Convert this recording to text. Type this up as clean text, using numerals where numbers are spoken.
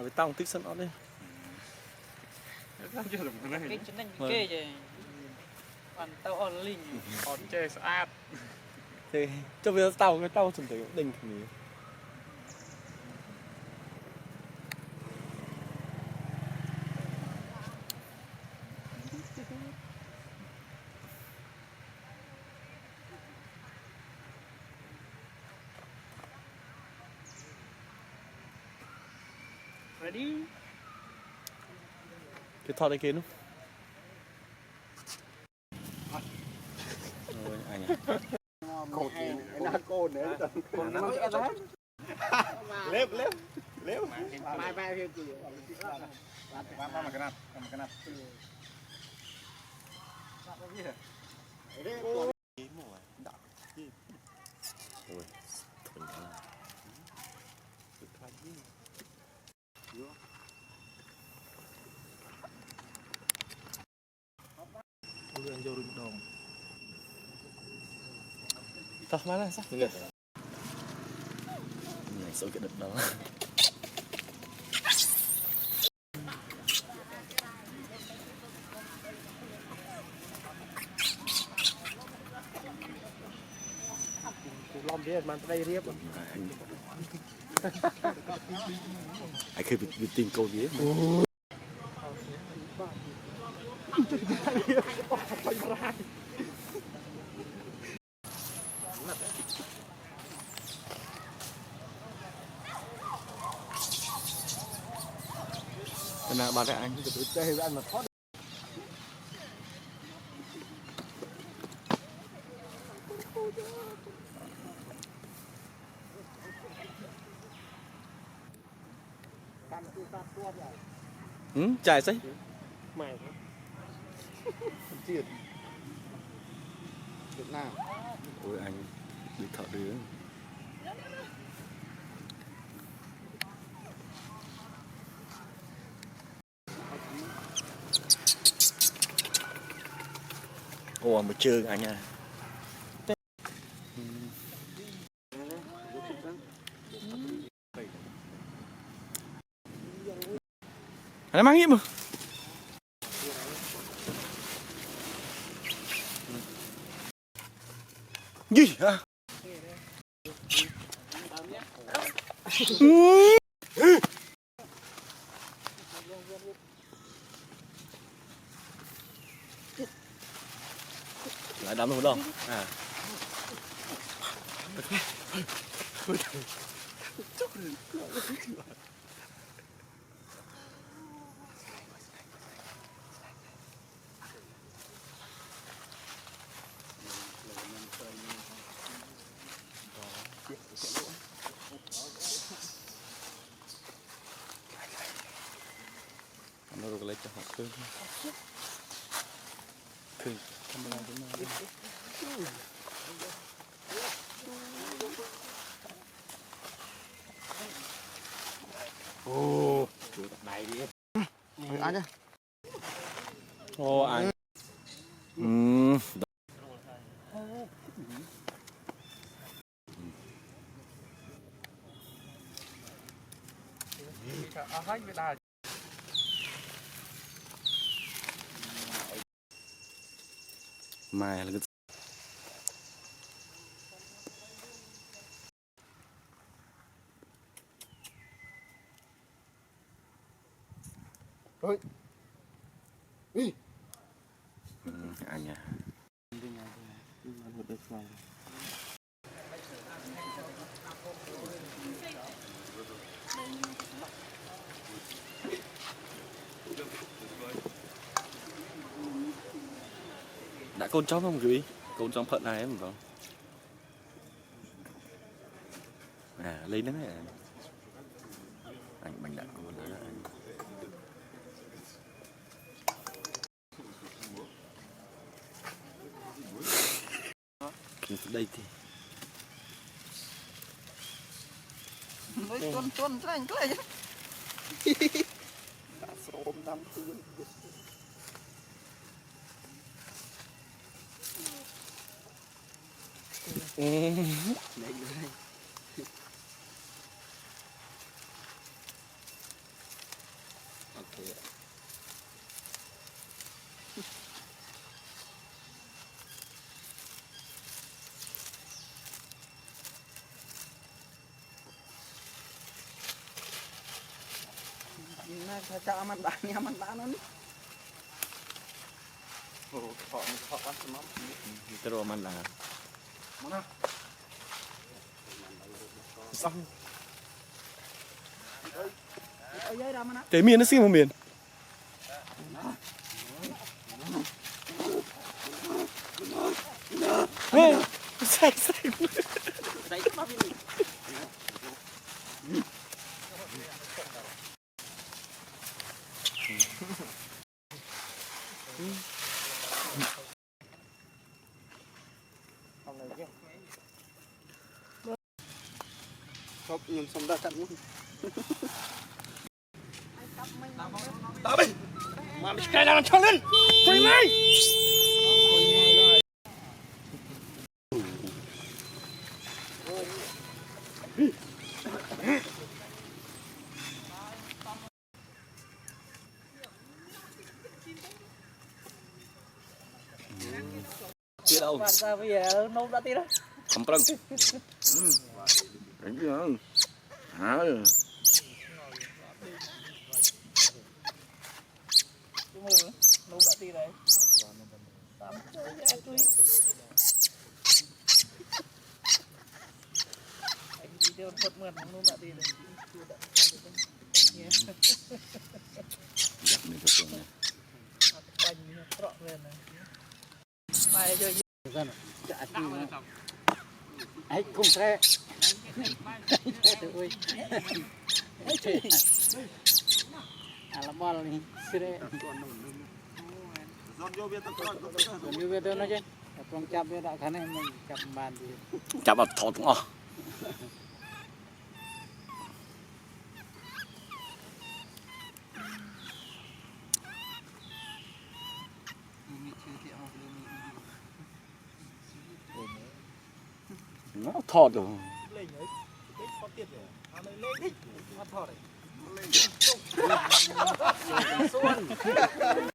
phải tao tích sẵn nó đi cái chân đánh kê chứ còn tao on linh on chơi sát thì cho bây giờ tao chuẩn bị đình thì ready cái thọ đây kia luôn rồi anh cột nó cột nữa còn nó lép mai theo chị mà cái nắp anh vô rừng đồng tao má là sao này sợ cái đợt đó lom đi mà đây riết anh khi bị tìm câu gì nào bà lại anh chơi ăn mà thoát chạy đấy mày chuyện Việt Nam ôi anh đi thợ đứa ồ mà chơi anh à anh mang hiểm gì hả lại đâm luôn đâu à nó rồi lấy cho họ khơi khơi camera của nó ồ này đi anh nhá ô anh mai là cái ơi anh à đã con chó không gửi con chó phận này em không à lấy nó này anh mình đã con đó anh đây thì tuần cái này ôm năm tư Nah, cak aman nó. Họ ăn mắm. Terus mana? Mana? Ở dưới đâu mà nó. Cái miền nó xin một miền. Sai. Đấy mà vì Không, nhưng xong ra chặn luôn. Mà mày cái nào cho lên. Thôi mày. Chưa đâu. bạn ra bây giờ nấu đã tí đó. Không prang. Cái gì không? Hả? Đúng rồi. Nấu đã tí đấy. Tắm chơi ai tôi. Anh đi theo phật mượn nấu đã tí đấy. Giật mình thật sự này. Bánh trọn lên này. Bài chơi Dân à? Chả chi nữa. Ấy, không xe. ui. À là bò này. Sire. Dọn vô biết tôi Còn như bây giờ nó chứ. Con chắp với đạo khán này mình chắp bàn gì. Chả bảo thọ cũng ngỏ. Nó thọ rồi. lên ấy. Cái có tiền để. À lên đi. Nó thọ đấy. Lên.